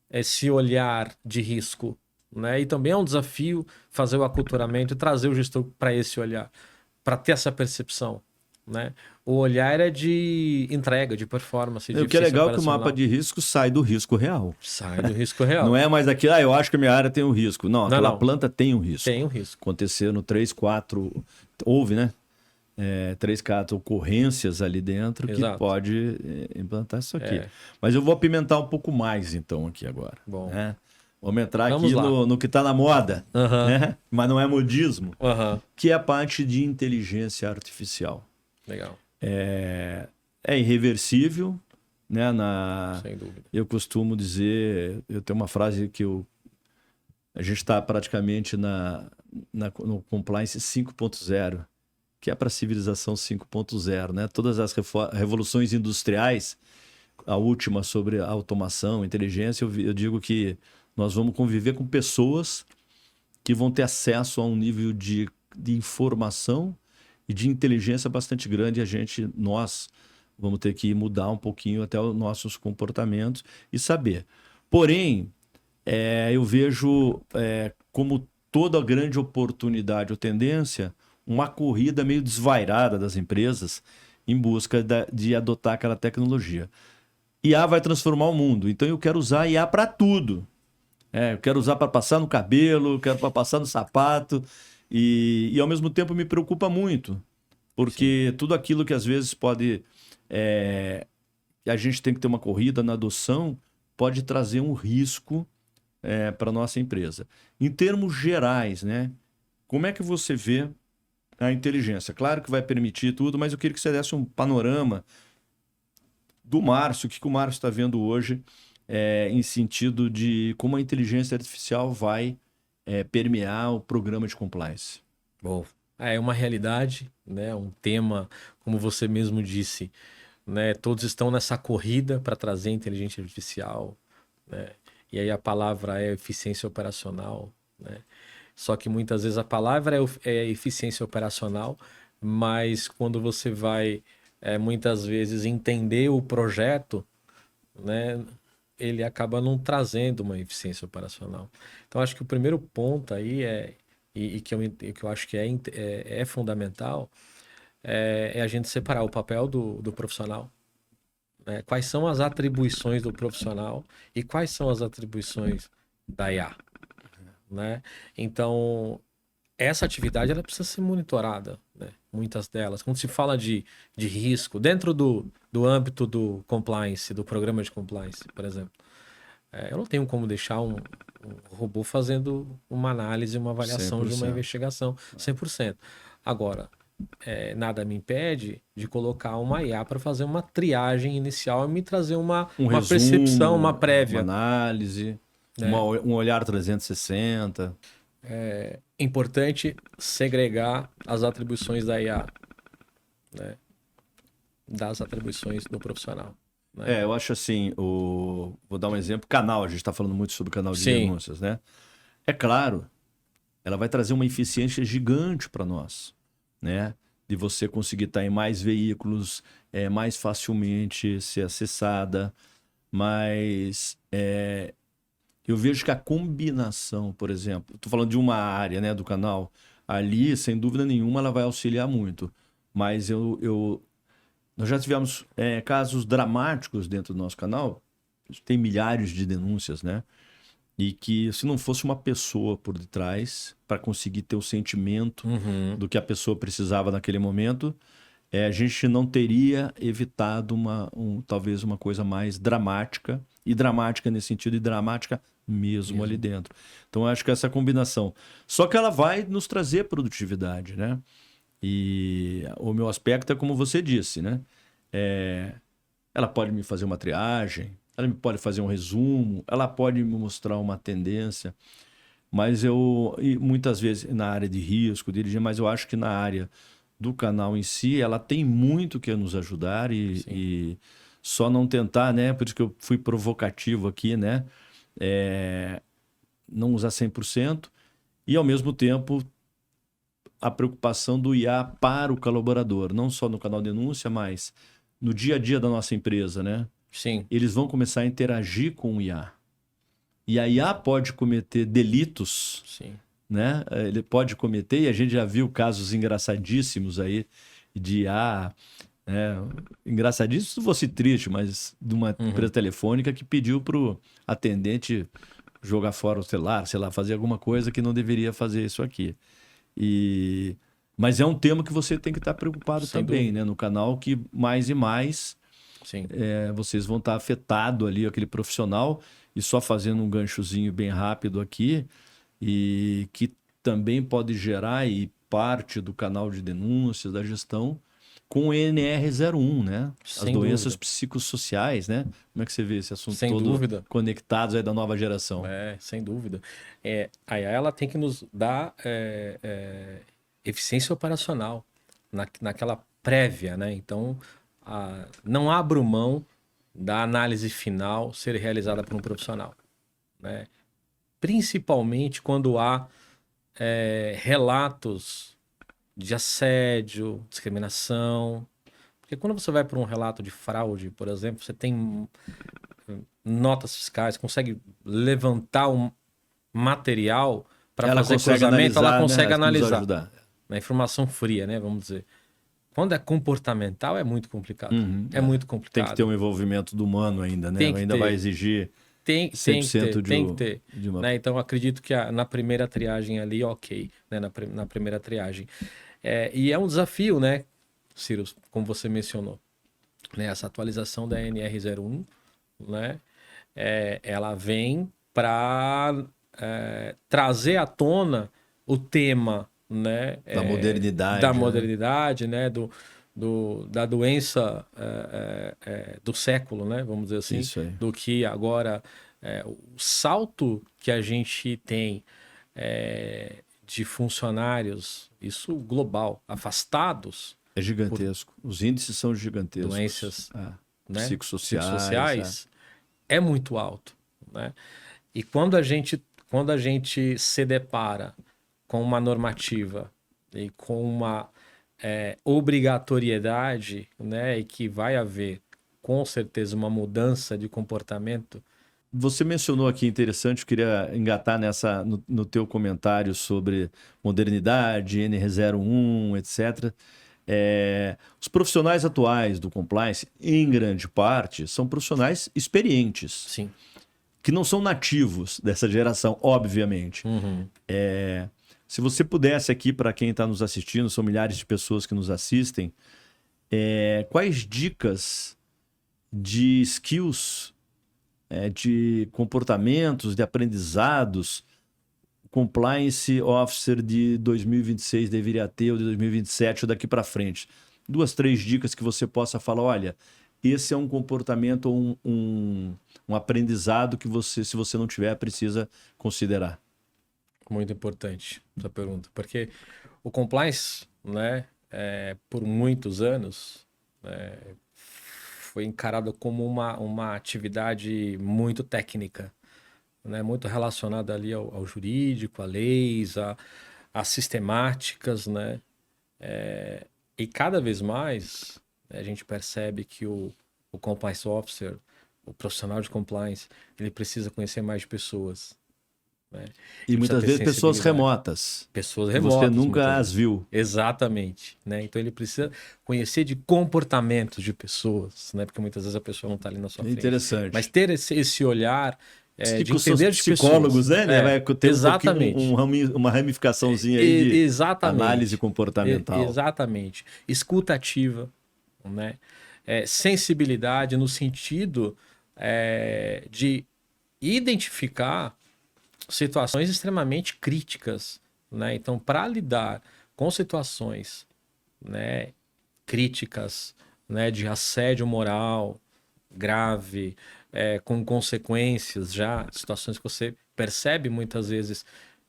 esse olhar de risco. Né? E também é um desafio fazer o aculturamento e trazer o gestor para esse olhar, para ter essa percepção. Né? O olhar é de entrega, de performance. O que é legal é que o mapa de risco sai do risco real. Sai do risco real. Não é mais aquilo, eu acho que a minha área tem um risco. Não, aquela planta tem um risco. Tem um risco. Acontecendo 3, 4, houve, né? 3, 4 ocorrências ali dentro. Exato. Que pode implantar isso aqui. Mas eu vou apimentar um pouco mais então aqui agora. Bom. Né? Vamos entrar aqui no que está na moda, né? Mas não é modismo, que é a parte de inteligência artificial. Legal. É irreversível, né? Sem dúvida. Eu costumo dizer, eu tenho uma frase que a gente está praticamente no Compliance 5.0, que é para a civilização 5.0, né? Todas as revoluções industriais, a última sobre a automação, inteligência, eu digo que nós vamos conviver com pessoas que vão ter acesso a um nível de informação e de inteligência bastante grande. E nós vamos ter que mudar um pouquinho até os nossos comportamentos e saber. Porém, eu vejo como toda grande oportunidade ou tendência, uma corrida meio desvairada das empresas em busca de adotar aquela tecnologia. IA vai transformar o mundo, então eu quero usar IA para tudo. Eu quero usar para passar no cabelo, quero para passar no sapato. E ao mesmo tempo me preocupa muito. Porque Sim. Tudo aquilo que às vezes pode... a gente tem que ter uma corrida na adoção, pode trazer um risco para a nossa empresa. Em termos gerais, né? Como é que você vê a inteligência? Claro que vai permitir tudo, mas eu queria que você desse um panorama do Márcio, o que o Márcio está vendo hoje... em sentido de como a inteligência artificial vai permear o programa de compliance. Bom, é uma realidade, né? Um tema, como você mesmo disse, né? Todos estão nessa corrida para trazer inteligência artificial, né? E aí a palavra é eficiência operacional, né? Só que muitas vezes a palavra é eficiência operacional, mas quando você vai muitas vezes entender o projeto, né? Ele acaba não trazendo uma eficiência operacional. Então, acho que o primeiro ponto aí que eu acho que é fundamental é a gente separar o papel do profissional. Né? Quais são as atribuições do profissional e quais são as atribuições da IA. né? Então, essa atividade ela precisa ser monitorada, né? Muitas delas. Quando se fala de risco, dentro do âmbito do compliance, do programa de compliance, por exemplo, eu não tenho como deixar um robô fazendo uma análise, uma avaliação de uma 100%. investigação 100%. Agora, nada me impede de colocar uma IA para fazer uma triagem inicial e me trazer uma resumo, percepção, uma prévia. Uma análise, um olhar 360. É importante segregar as atribuições da IA, né, das atribuições do profissional. Né? Eu acho assim, vou dar um exemplo, canal, a gente está falando muito sobre canal de denúncias, né? É claro, ela vai trazer uma eficiência gigante para nós, né? De você conseguir estar em mais veículos, mais facilmente ser acessada, mas eu vejo que a combinação, por exemplo, estou falando de uma área, né, do canal, ali, sem dúvida nenhuma, ela vai auxiliar muito. Mas nós já tivemos casos dramáticos dentro do nosso canal, tem milhares de denúncias, né? E que se não fosse uma pessoa por detrás para conseguir ter o sentimento do que a pessoa precisava naquele momento, a gente não teria evitado talvez uma coisa mais dramática, e dramática nesse sentido, e dramática mesmo ali dentro. Então, eu acho que essa combinação. Só que ela vai nos trazer produtividade, né? E o meu aspecto é como você disse, né? Ela pode me fazer uma triagem, ela me pode fazer um resumo, ela pode me mostrar uma tendência, mas e muitas vezes na área de risco, dirigir, mas eu acho que na área do canal em si, ela tem muito que nos ajudar e só não tentar, né? Por isso que eu fui provocativo aqui, né? Não usar 100% e, ao mesmo tempo, a preocupação do IA para o colaborador, não só no canal denúncia, mas no dia a dia da nossa empresa, né? Sim. Eles vão começar a interagir com o IA. E a IA pode cometer delitos, Sim. né? Ele pode cometer, e a gente já viu casos engraçadíssimos aí de IA, engraçadíssimo se fosse triste, mas de uma empresa telefônica que pediu para o atendente jogar fora o celular, sei lá, fazer alguma coisa que não deveria fazer isso aqui. Mas é um tema que você tem que estar preocupado também, né? No canal, que mais e mais vocês vão estar afetado ali, aquele profissional, e só fazendo um ganchozinho bem rápido aqui, e que também pode gerar parte do canal de denúncias, da gestão, com o NR01, né? As doenças psicossociais, né? Como é que você vê esse assunto todo conectados aí da nova geração? Sem dúvida. A IA ela tem que nos dar eficiência operacional naquela prévia, né? Então, não abro mão da análise final ser realizada por um profissional, né? Principalmente quando há relatos de assédio, discriminação. Porque quando você vai para um relato de fraude, por exemplo, você tem notas fiscais, consegue levantar um material para fazer cruzamento, ela consegue analisar. Na informação fria, né? Vamos dizer. Quando é comportamental, é muito complicado. Muito complicado. Tem que ter um envolvimento do humano ainda, né? Ainda vai exigir 100% tem que ter. Né? Então, acredito que na primeira triagem ali, ok. Né? Na primeira triagem. E é um desafio, né, Ciro, como você mencionou. Né? Essa atualização da NR01, né? Ela vem para trazer à tona o tema, né, da modernidade, né, da doença do século, né, vamos dizer assim, do que agora o salto que a gente tem de funcionários, isso global, afastados. É gigantesco. Os índices são gigantescos. Doenças psicossociais. É muito alto, né? E quando a gente se depara com uma normativa e com uma obrigatoriedade, né, e que vai haver com certeza uma mudança de comportamento. Você mencionou aqui, interessante, eu queria engatar no teu comentário sobre modernidade, NR01, etc. Os profissionais atuais do compliance, em grande parte, são profissionais experientes. Sim. que não são nativos dessa geração, obviamente. Uhum. Se você pudesse aqui, para quem está nos assistindo, são milhares de pessoas que nos assistem, quais dicas de skills, de comportamentos, de aprendizados, o Compliance Officer de 2026 deveria ter, ou de 2027, ou daqui para frente? 2, 3 dicas que você possa falar, olha, esse é um comportamento ou um aprendizado que você, se você não tiver, precisa considerar. Muito importante essa pergunta, porque o compliance, né, por muitos anos, foi encarado como uma atividade muito técnica, né, muito relacionada ali ao jurídico, a leis, a sistemáticas, né, e cada vez mais a gente percebe que o compliance officer, o profissional de compliance, ele precisa conhecer mais de pessoas. Né? E muitas vezes pessoas remotas. Pessoas que remotas. Você nunca as viu. Exatamente. Né? Então ele precisa conhecer de comportamentos de pessoas, né? Porque muitas vezes a pessoa não está ali na sua frente. Interessante. Mas ter esse olhar de entender de psicólogos, pessoas. né? Vai ter exatamente. uma ramificaçãozinha aí de exatamente. análise comportamental. Exatamente. Escuta ativa, né? Sensibilidade no sentido de identificar situações extremamente críticas, né? Então, para lidar com situações, né, críticas, né, de assédio moral grave, com consequências já, situações que você percebe muitas vezes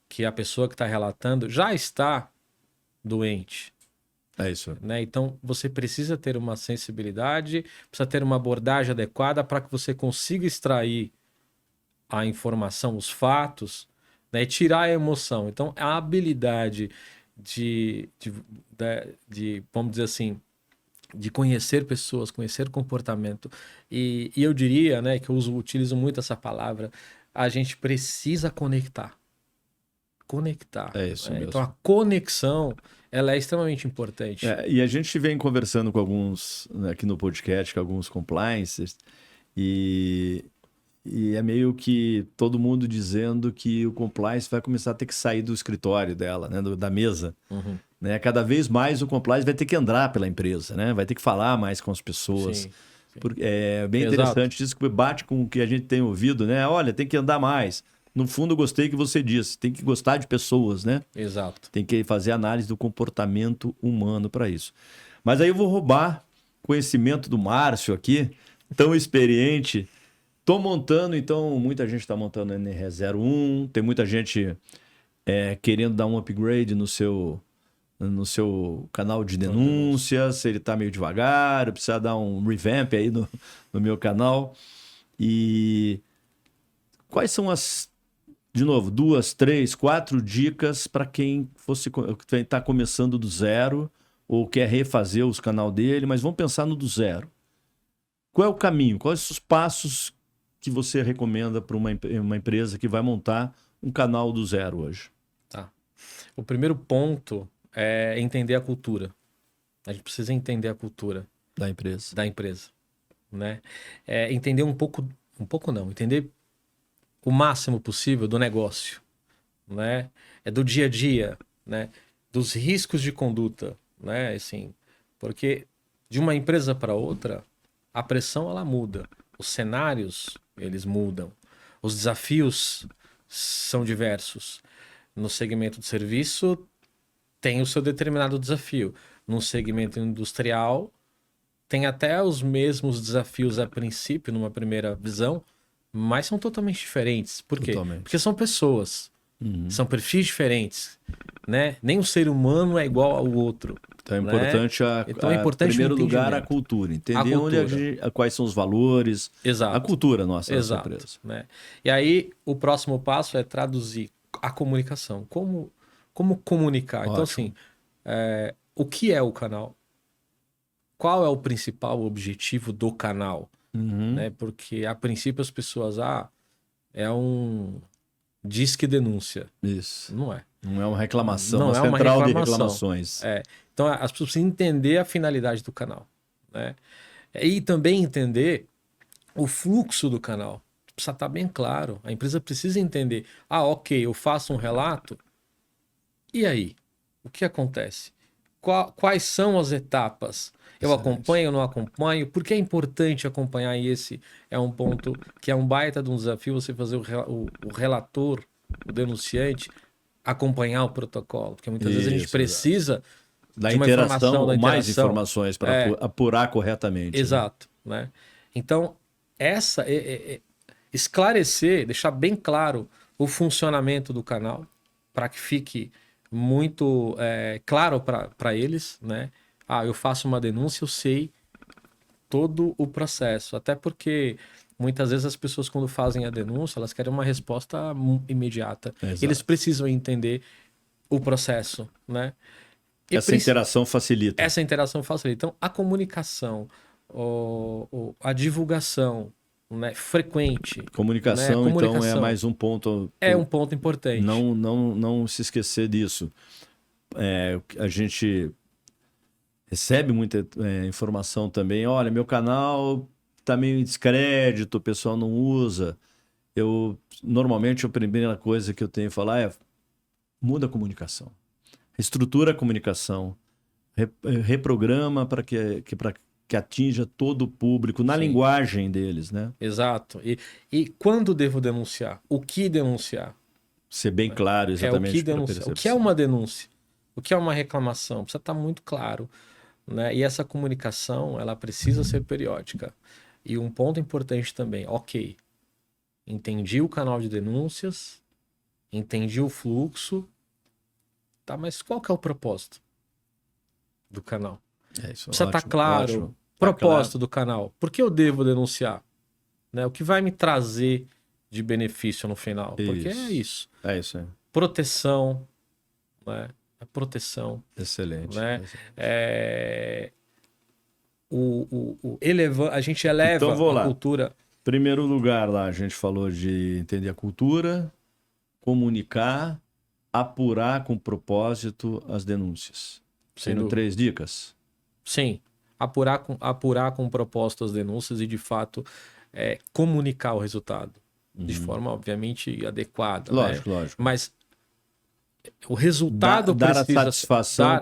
que a pessoa que está relatando já está doente. É isso. Né? Então, você precisa ter uma sensibilidade, precisa ter uma abordagem adequada para que você consiga extrair a informação, os fatos, né, e tirar a emoção. Então, a habilidade de, vamos dizer assim, de conhecer pessoas, conhecer comportamento. E eu diria, né, que eu utilizo muito essa palavra, a gente precisa conectar. Conectar. É isso mesmo. Então, a conexão, ela é extremamente importante. E a gente vem conversando com alguns, né, aqui no podcast, com alguns compliances, e é meio que todo mundo dizendo que o compliance vai começar a ter que sair do escritório dela, né, da mesa. Uhum. Né? Cada vez mais o compliance vai ter que andar pela empresa, né? Vai ter que falar mais com as pessoas. Sim. Porque é bem Exato. interessante isso, que bate com o que a gente tem ouvido, né? Olha, tem que andar mais. No fundo, eu gostei que você disse, tem que gostar de pessoas, né? Exato. Tem que fazer análise do comportamento humano para isso. Mas aí eu vou roubar conhecimento do Márcio aqui, tão experiente. Estou montando, então, muita gente está montando NR01, tem muita gente querendo dar um upgrade no seu canal de denúncias, ele está meio devagar, precisa dar um revamp aí no meu canal. E quais são de novo, 2, 3, 4 dicas para quem está começando do zero ou quer refazer os canal dele, mas vamos pensar no do zero. Qual é o caminho? Quais os passos que você recomenda para uma empresa que vai montar um canal do zero hoje? Tá. O primeiro ponto é entender a cultura. A gente precisa entender a cultura da empresa, né? Entender um pouco não, entender o máximo possível do negócio, né? Do dia a dia, né? Dos riscos de conduta, né? Assim, porque de uma empresa para outra, a pressão ela muda, os cenários eles mudam, os desafios são diversos. No segmento de serviço tem o seu determinado desafio. No segmento industrial, tem até os mesmos desafios a princípio, numa primeira visão, mas são totalmente diferentes. Por quê? Porque são pessoas, são perfis diferentes, né? Nem o ser humano é igual ao outro. Então é importante, em primeiro lugar, a cultura. Entender quais são os valores, exato, a cultura nossa dessa exato, empresa. Né? E aí, o próximo passo é traduzir a comunicação. Como comunicar? Ótimo. Então, assim, o que é o canal? Qual é o principal objetivo do canal? Né? Porque, a princípio, as pessoas... é um disque denúncia. Isso. Não é. Não é uma reclamação, não uma é uma central reclamação. de reclamações. Então, as pessoas precisam entender a finalidade do canal. Né? E também entender o fluxo do canal. precisa estar bem claro. A empresa precisa entender. Ah, ok, eu faço um relato. E aí? O que acontece? Quais são as etapas? Eu Excelente. acompanho ou não acompanho? Por que é importante acompanhar? E esse é um ponto que é um baita de um desafio, você fazer o relator, o denunciante, acompanhar o protocolo. Porque muitas vezes a gente Isso, exato. precisa Da de uma interação, informação, da mais interação. informações para apurar corretamente. Né? Exato, né? Então, esclarecer, deixar bem claro o funcionamento do canal, para que fique muito claro para eles, né? Ah, eu faço uma denúncia, eu sei todo o processo. Até porque muitas vezes as pessoas, quando fazem a denúncia, elas querem uma resposta imediata. Exato. Eles precisam entender o processo, né? E Essa interação facilita. Essa interação facilita. Então, a comunicação, a divulgação, né, frequente. Comunicação, né? então, é mais um ponto. É um ponto importante. Não se esquecer disso. A gente recebe muita informação também. Olha, meu canal está meio em descrédito, o pessoal não usa. Normalmente, a primeira coisa que eu tenho que falar é muda a comunicação. Estrutura a comunicação. Reprograma para que atinja todo o público, na linguagem deles, né? Exato. E quando devo denunciar? O que denunciar? Ser bem claro exatamente. O que denunciar. O que é uma denúncia? O que é uma reclamação? Precisa estar muito claro. Né? E essa comunicação, ela precisa ser periódica. E um ponto importante também, ok, entendi o canal de denúncias, entendi o fluxo, tá, mas qual que é o propósito do canal? Precisa estar claro o propósito do canal. Por que eu devo denunciar? Né? O que vai me trazer de benefício no final? Porque é isso. É isso, é. Proteção, né? A proteção. Excelente. Né? A gente eleva então, a cultura. Primeiro lugar lá, a gente falou de entender a cultura, comunicar, apurar com propósito as denúncias. Sendo 3 dicas? Sim. Apurar com propósito as denúncias e, de fato, comunicar o resultado. De forma, obviamente, adequada. Lógico, né? lógico. Mas o resultado dar precisa... a satisfação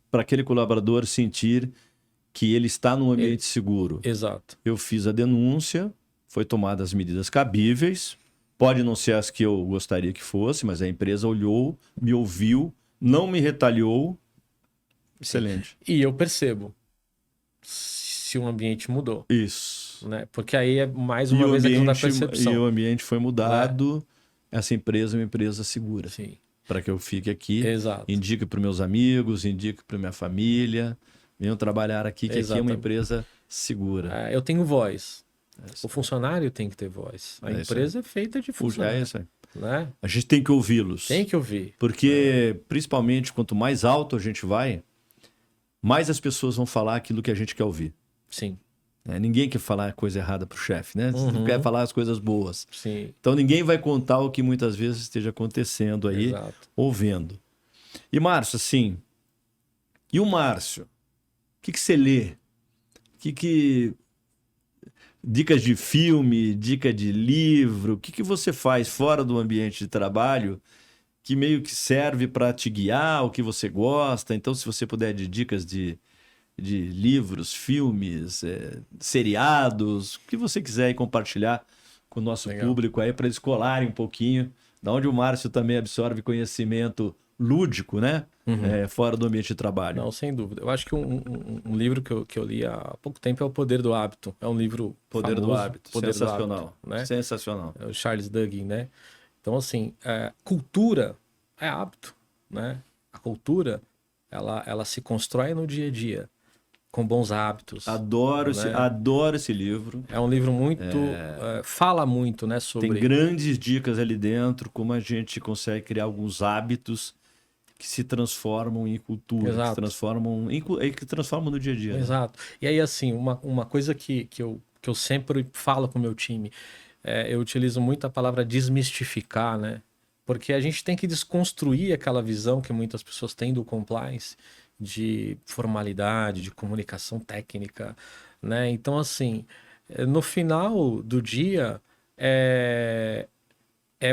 para aquele colaborador sentir que ele está num ambiente seguro. Exato. Eu fiz a denúncia, foi tomadas as medidas cabíveis, pode não ser as que eu gostaria que fosse, mas a empresa olhou, me ouviu, não me retaliou. Excelente. E eu percebo se o ambiente mudou. Isso. Né? Porque aí é mais uma vez a questão da percepção. E o ambiente foi mudado, essa empresa é uma empresa segura. Sim. Para que eu fique aqui, Exato. indique para os meus amigos, indique para minha família, venham trabalhar aqui, que aqui é uma empresa segura. Eu tenho voz. O funcionário tem que ter voz. A empresa é feita de funcionário. É isso aí. Né? A gente tem que ouvi-los. Tem que ouvir. Porque, principalmente, quanto mais alto a gente vai, mais as pessoas vão falar aquilo que a gente quer ouvir. Sim. Ninguém quer falar coisa errada para o chefe, né? Não quer falar as coisas boas. Sim. Então, ninguém vai contar o que muitas vezes esteja acontecendo aí, Exato. ou vendo. E, Márcio, assim... E o Márcio? O que você lê? Dicas de filme, dica de livro, o que você faz fora do ambiente de trabalho que meio que serve para te guiar, o que você gosta? Então, se você puder de dicas de livros, filmes, seriados, o que você quiser aí compartilhar com o nosso público aí para eles colarem um pouquinho, da onde o Márcio também absorve conhecimento lúdico, né? Fora do ambiente de trabalho. Não, sem dúvida. Eu acho que um livro que eu li há pouco tempo é O Poder do Hábito. É um livro Poder famoso, do Hábito. Sensacional. Do hábito, né? Sensacional. É o Charles Duhigg, né? Então, assim, cultura é hábito, né? A cultura, ela se constrói no dia a dia, com bons hábitos. Adoro esse livro. É um livro muito... fala muito, né? Sobre... Tem grandes dicas ali dentro, como a gente consegue criar alguns hábitos que se transformam em cultura, Exato. que transformam no dia a dia. Exato. Né? E aí, assim, uma coisa que eu sempre falo com o meu time, eu utilizo muito a palavra desmistificar, né? Porque a gente tem que desconstruir aquela visão que muitas pessoas têm do compliance, de formalidade, de comunicação técnica, né? Então, assim, no final do dia, é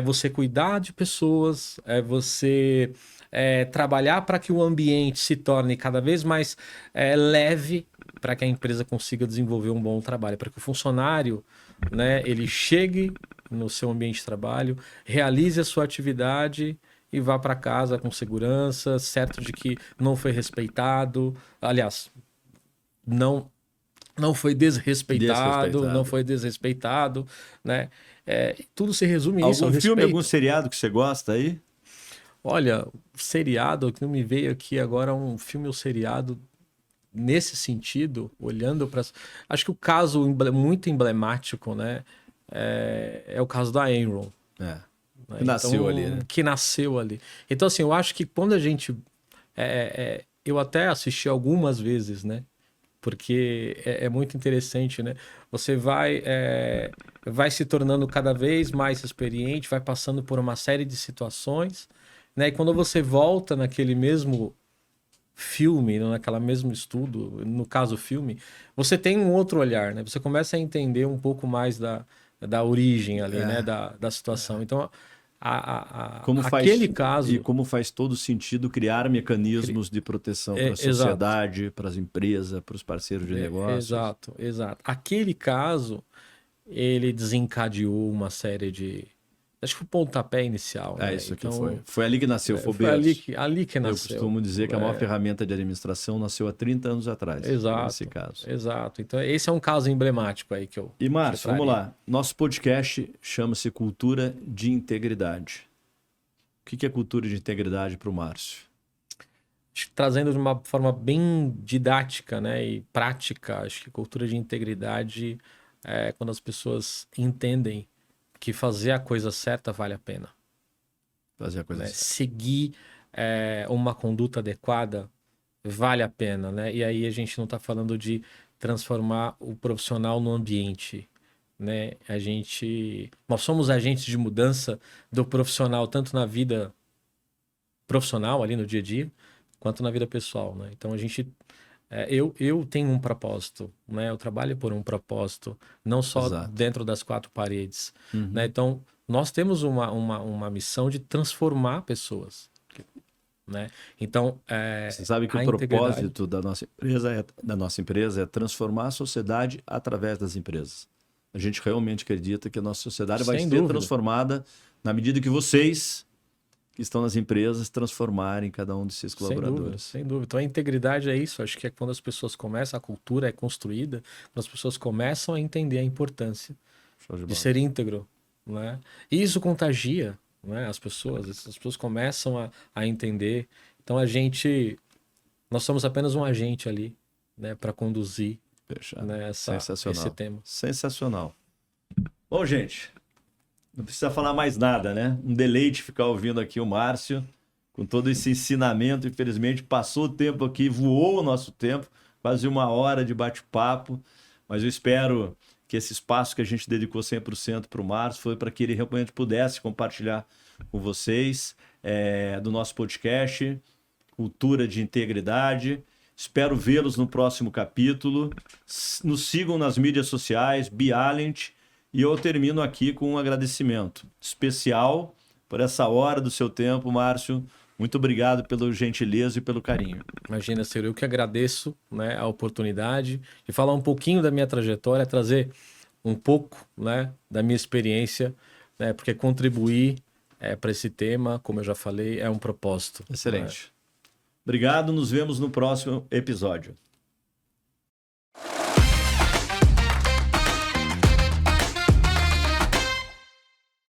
você cuidar de pessoas, é você trabalhar para que o ambiente se torne cada vez mais leve, para que a empresa consiga desenvolver um bom trabalho, para que o funcionário, né, ele chegue no seu ambiente de trabalho, realize a sua atividade e vá para casa com segurança, certo de que não foi respeitado, aliás, não foi desrespeitado, né? Tudo se resume a isso. Algum filme, respeito. algum seriado que você gosta aí? Olha, seriado, que não me veio aqui agora um filme ou seriado nesse sentido, olhando para... Acho que o caso muito emblemático, né? É o caso da Enron. Né? Que nasceu ali, né? Que nasceu ali. Então, assim, eu acho que quando a gente... eu até assisti algumas vezes, né? Porque é muito interessante, né? Você vai se tornando cada vez mais experiente, vai passando por uma série de situações, né? E quando você volta naquele mesmo filme, naquela mesmo estudo, no caso filme, você tem um outro olhar, né? Você começa a entender um pouco mais da origem ali, né? Da situação. Então, aquele caso... E como faz todo sentido criar mecanismos de proteção para a sociedade, para as empresas, para os parceiros de negócios. Exato. Aquele caso, ele desencadeou uma série de... Acho que foi o pontapé inicial. Né? Isso aqui foi. Foi ali que nasceu, foi ali que nasceu. Eu costumo dizer que a maior ferramenta de administração nasceu há 30 anos atrás. Nesse caso. Exato. Então, esse é um caso emblemático aí que eu... E, Márcio, vamos lá. Nosso podcast chama-se Cultura de Integridade. O que é cultura de integridade para o Márcio? Acho que trazendo de uma forma bem didática, né, e prática, acho que cultura de integridade é quando as pessoas entendem que fazer a coisa certa vale a pena. Fazer a coisa certa. Seguir uma conduta adequada vale a pena, né? E aí a gente não está falando de transformar o profissional no ambiente, né? Nós somos agentes de mudança do profissional, tanto na vida profissional, ali no dia a dia, quanto na vida pessoal, né? Então eu tenho um propósito, né? Eu trabalho por um propósito, não só dentro das quatro paredes, né? Então nós temos uma missão de transformar pessoas, né? Então você sabe que o propósito da nossa empresa é transformar a sociedade através das empresas. A gente realmente acredita que a nossa sociedade vai ser transformada na medida que vocês que estão nas empresas transformarem cada um de seus colaboradores. Sem dúvida. Então a integridade é isso. Acho que é quando as pessoas começam, a cultura é construída, quando as pessoas começam a entender a importância de ser íntegro, né? E isso contagia, né, as pessoas começam a entender. Então nós somos apenas um agente ali, né, para conduzir, né, esse tema. Sensacional. Bom, gente, não precisa falar mais nada, né? Um deleite ficar ouvindo aqui o Márcio, com todo esse ensinamento. Infelizmente, passou o tempo aqui, voou o nosso tempo, quase 1 hora de bate-papo. Mas eu espero que esse espaço que a gente dedicou 100% para o Márcio foi para que ele realmente pudesse compartilhar com vocês do nosso podcast, Cultura de Integridade. Espero vê-los no próximo capítulo. Nos sigam nas mídias sociais, Bialent. E eu termino aqui com um agradecimento especial por essa hora do seu tempo, Márcio. Muito obrigado pela gentileza e pelo carinho. Imagina, Ciro, eu que agradeço, né, a oportunidade de falar um pouquinho da minha trajetória, trazer um pouco, né, da minha experiência, né, porque contribuir para esse tema, como eu já falei, é um propósito. Excelente. Né? Obrigado, nos vemos no próximo episódio.